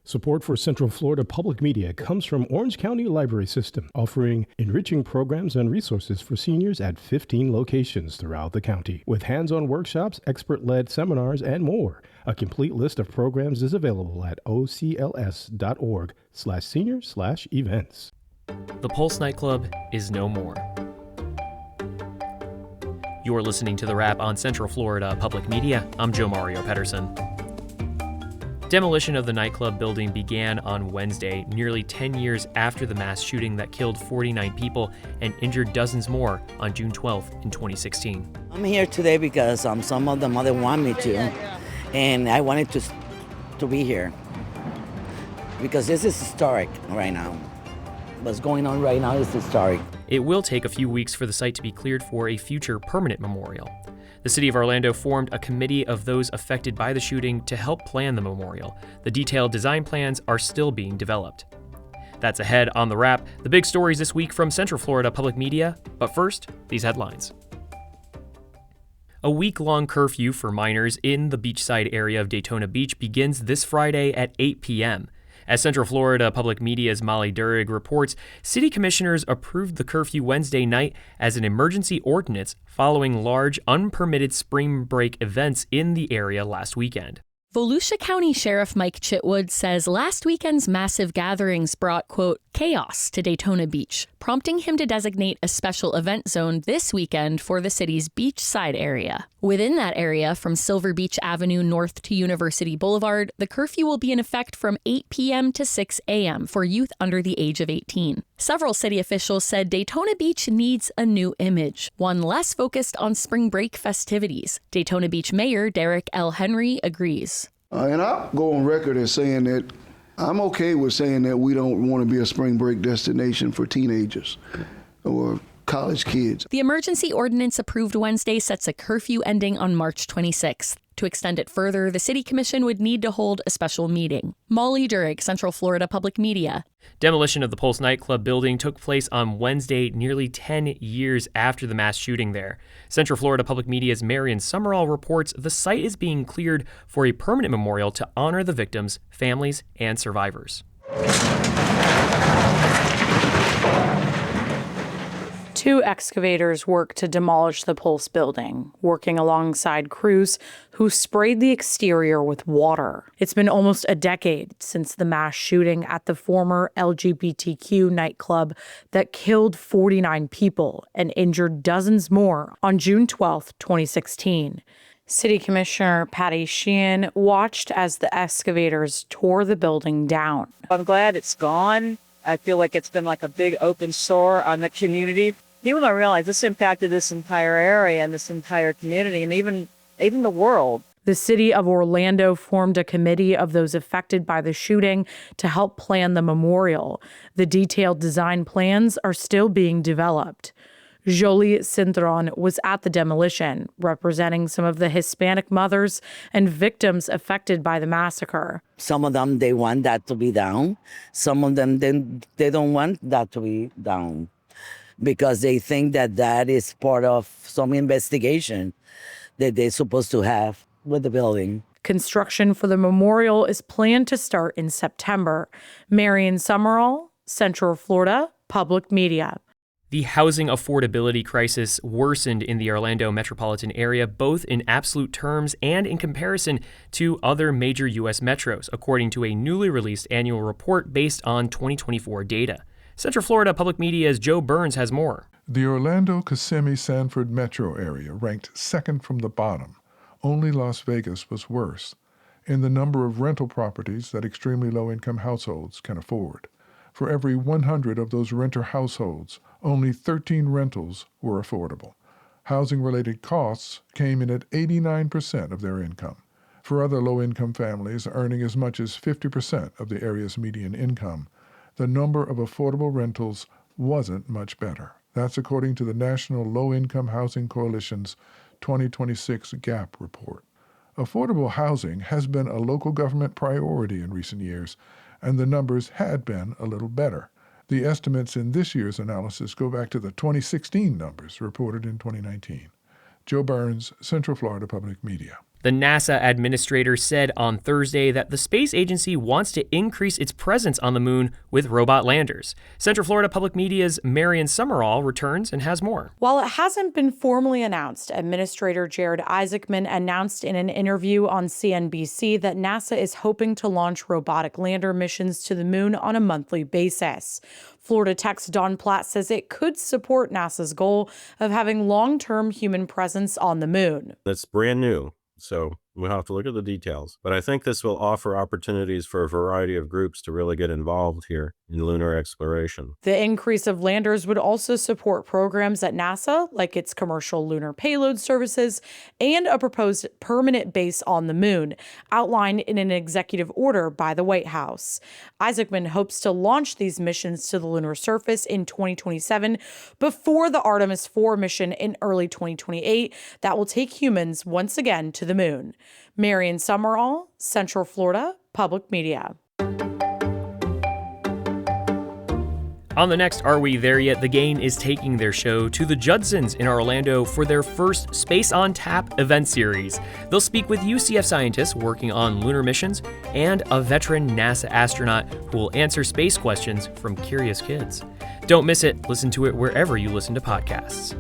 Support for Central Florida Public Media comes from Orange County Library System, offering enriching programs and resources for seniors at 15 locations throughout the county, with hands-on workshops, expert-led seminars, and more. A complete list of programs is available at ocls.org/senior/events. The Pulse Nightclub is no more. You're listening to The Wrap on Central Florida Public Media. I'm Joe Mario Pedersen. Demolition of the nightclub building began on Wednesday, nearly 10 years after the mass shooting that killed 49 people and injured dozens more on June 12th in 2016. I'm here today because some of the mother want me to, and I wanted to be here because this is historic right now. What's going on right now is historic. It will take a few weeks for the site to be cleared for a future permanent memorial. The City of Orlando formed a committee of those affected by the shooting to help plan the memorial. The detailed design plans are still being developed. That's ahead on The Wrap. The big stories this week from Central Florida Public Media. But first, these headlines. A week-long curfew for minors in the beachside area of Daytona Beach begins this Friday at 8 p.m. As Central Florida Public Media's Molly Durig reports, city commissioners approved the curfew Wednesday night as an emergency ordinance following large, unpermitted spring break events in the area last weekend. Volusia County Sheriff Mike Chitwood says last weekend's massive gatherings brought, quote, chaos to Daytona Beach, prompting him to designate a special event zone this weekend for the city's beachside area. Within that area, from Silver Beach Avenue north to University Boulevard, the curfew will be in effect from 8 p.m. to 6 a.m. for youth under the age of 18. Several city officials said Daytona Beach needs a new image, one less focused on spring break festivities. Daytona Beach Mayor Derek L. Henry agrees. And I'll go on record as saying that I'm okay with saying that we don't want to be a spring break destination for teenagers or college kids. The emergency ordinance approved Wednesday sets a curfew ending on March 26th. To extend it further, the City Commission would need to hold a special meeting. Molly Durig, Central Florida Public Media. Demolition of the Pulse Nightclub building took place on Wednesday, nearly 10 years after the mass shooting there. Central Florida Public Media's Marion Summerall reports the site is being cleared for a permanent memorial to honor the victims, families, and survivors. Two excavators worked to demolish the Pulse building, working alongside crews who sprayed the exterior with water. It's been almost a decade since the mass shooting at the former LGBTQ nightclub that killed 49 people and injured dozens more on June 12, 2016. City Commissioner Patty Sheehan watched as the excavators tore the building down. I'm glad it's gone. I feel like it's been like a big open sore on the community. People don't realize this impacted this entire area and this entire community and even the world. The city of Orlando formed a committee of those affected by the shooting to help plan the memorial. The detailed design plans are still being developed. Jolie Cintron was at the demolition, representing some of the Hispanic mothers and victims affected by the massacre. Some of them, they want that to be down. Some of them, they don't want that to be down because they think that is part of some investigation that they're supposed to have with the building. Construction for the memorial is planned to start in September. Marion Summerall, Central Florida Public Media. The housing affordability crisis worsened in the Orlando metropolitan area, both in absolute terms and in comparison to other major U.S. metros, according to a newly released annual report based on 2024 data. Central Florida Public Media's Joe Burns has more. The Orlando-Kissimmee-Sanford metro area ranked second from the bottom. Only Las Vegas was worse in the number of rental properties that extremely low-income households can afford. For every 100 of those renter households, only 13 rentals were affordable. Housing-related costs came in at 89% of their income. For other low-income families earning as much as 50% of the area's median income, the number of affordable rentals wasn't much better. That's according to the National Low-Income Housing Coalition's 2026 GAP report. Affordable housing has been a local government priority in recent years, and the numbers had been a little better. The estimates in this year's analysis go back to the 2016 numbers reported in 2019. Joe Burns, Central Florida Public Media. The NASA administrator said on Thursday that the space agency wants to increase its presence on the moon with robot landers. Central Florida Public Media's Marion Summerall returns and has more. While it hasn't been formally announced, Administrator Jared Isaacman announced in an interview on CNBC that NASA is hoping to launch robotic lander missions to the moon on a monthly basis. Florida Tech's Don Platt says it could support NASA's goal of having long-term human presence on the moon. That's brand new, so we'll have to look at the details. But I think this will offer opportunities for a variety of groups to really get involved here in lunar exploration. The increase of landers would also support programs at NASA, like its commercial lunar payload services, and a proposed permanent base on the moon, outlined in an executive order by the White House. Isaacman hopes to launch these missions to the lunar surface in 2027 before the Artemis 4 mission in early 2028 that will take humans once again to the moon. Marion Summerall, Central Florida Public Media. On the next Are We There Yet?, The Gain is taking their show to the Judsons in Orlando for their first Space on Tap event series. They'll speak with UCF scientists working on lunar missions and a veteran NASA astronaut who will answer space questions from curious kids. Don't miss it. Listen to it wherever you listen to podcasts.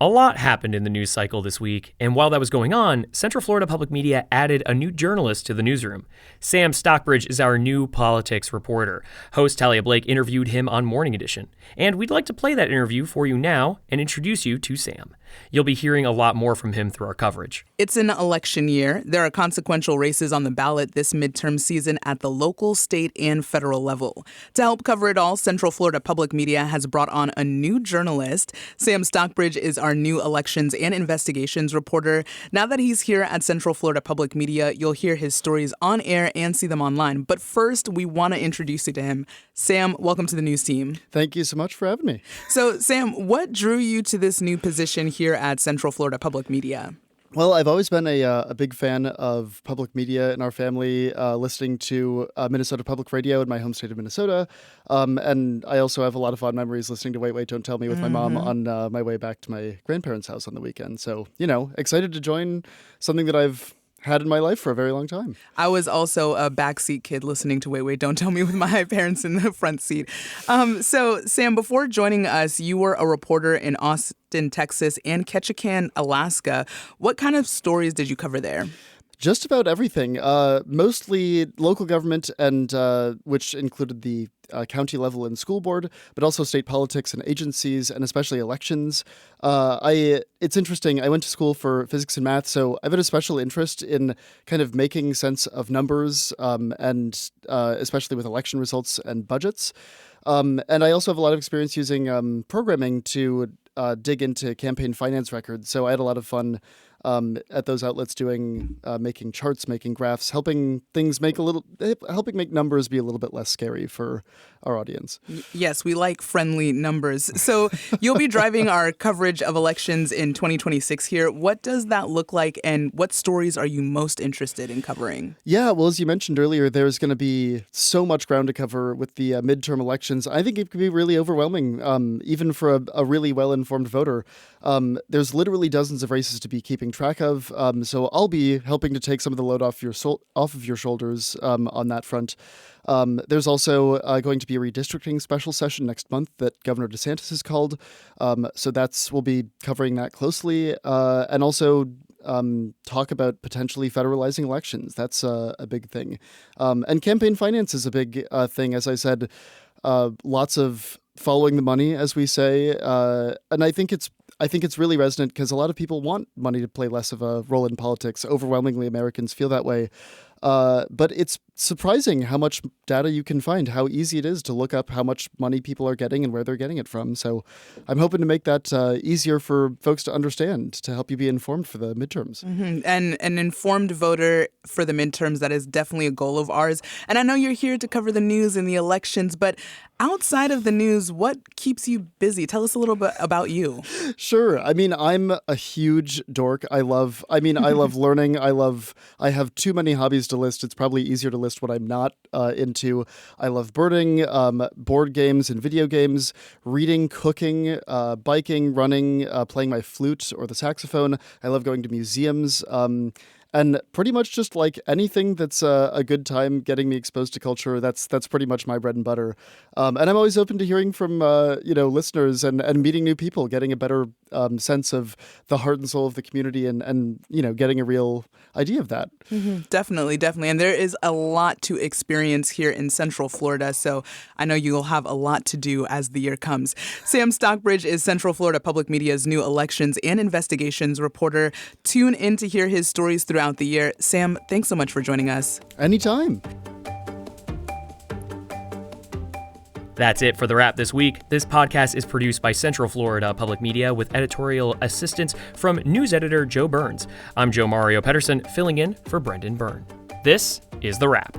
A lot happened in the news cycle this week, and while that was going on, Central Florida Public Media added a new journalist to the newsroom. Sam Stockbridge is our new politics reporter. Host Talia Blake interviewed him on Morning Edition, and we'd like to play that interview for you now and introduce you to Sam. You'll be hearing a lot more from him through our coverage. It's an election year. There are consequential races on the ballot this midterm season at the local, state, and federal level. To help cover it all, Central Florida Public Media has brought on a new journalist. Sam Stockbridge is our new elections and investigations reporter. Now that he's here at Central Florida Public Media, you'll hear his stories on air and see them online. But first, we want to introduce you to him. Sam, welcome to the news team. Thank you so much for having me. So, Sam, what drew you to this new position here at Central Florida Public Media? Well, I've always been a big fan of public media in our family, listening to Minnesota Public Radio in my home state of Minnesota. And I also have a lot of fond memories listening to Wait, Wait, Don't Tell Me with my mom on my way back to my grandparents' house on the weekend. So, excited to join something that I've had in my life for a very long time. I was also a backseat kid listening to Wait, Wait, Don't Tell Me with my parents in the front seat. So, Sam, before joining us, you were a reporter in Austin, Texas, and Ketchikan, Alaska. What kind of stories did you cover there? Just about everything, mostly local government, and which included the county level and school board, but also state politics and agencies, and especially elections. It's interesting. I went to school for physics and math, so I've had a special interest in kind of making sense of numbers, and especially with election results and budgets. And I also have a lot of experience using programming to dig into campaign finance records. So I had a lot of fun at those outlets doing making charts, making graphs, helping make numbers be a little bit less scary for our audience. Yes, we like friendly numbers. So you'll be driving our coverage of elections in 2026 here. What does that look like, and what stories are you most interested in covering? Yeah, well, as you mentioned earlier, there's going to be so much ground to cover with the midterm elections. I think it could be really overwhelming, even for a really well-informed voter. There's literally dozens of races to be keeping track of, so I'll be helping to take some of the load off of your shoulders on that front. There's also going to be a redistricting special session next month that Governor DeSantis has called, so we'll be covering that closely, and also talk about potentially federalizing elections. That's a big thing, and campaign finance is a big thing. As I said, lots of following the money, as we say, and I think it's really resonant because a lot of people want money to play less of a role in politics. Overwhelmingly, Americans feel that way. But it's surprising how much data you can find, how easy it is to look up how much money people are getting and where they're getting it from. So I'm hoping to make that easier for folks to understand, to help you be informed for the midterms. Mm-hmm. And an informed voter for the midterms, that is definitely a goal of ours. And I know you're here to cover the news and the elections, but outside of the news, what keeps you busy? Tell us a little bit about you. Sure. I mean, I'm a huge dork. I love learning. I have too many hobbies to list. It's probably easier to list what I'm not into. I love birding, board games and video games, reading, cooking, biking, running, playing my flute or the saxophone. I love going to museums. And pretty much just like anything that's a good time getting me exposed to culture, that's pretty much my bread and butter. And I'm always open to hearing from listeners and meeting new people, getting a better sense of the heart and soul of the community and getting a real idea of that. Mm-hmm. Definitely. And there is a lot to experience here in Central Florida, so I know you'll have a lot to do as the year comes. Sam Stockbridge is Central Florida Public Media's new elections and investigations reporter. Tune in to hear his stories throughout the year. Sam, thanks so much for joining us. Anytime. That's it for The Wrap this week. This podcast is produced by Central Florida Public Media with editorial assistance from news editor Joe Burns. I'm Joe Mario Pedersen, filling in for Brendan Byrne. This is The Wrap.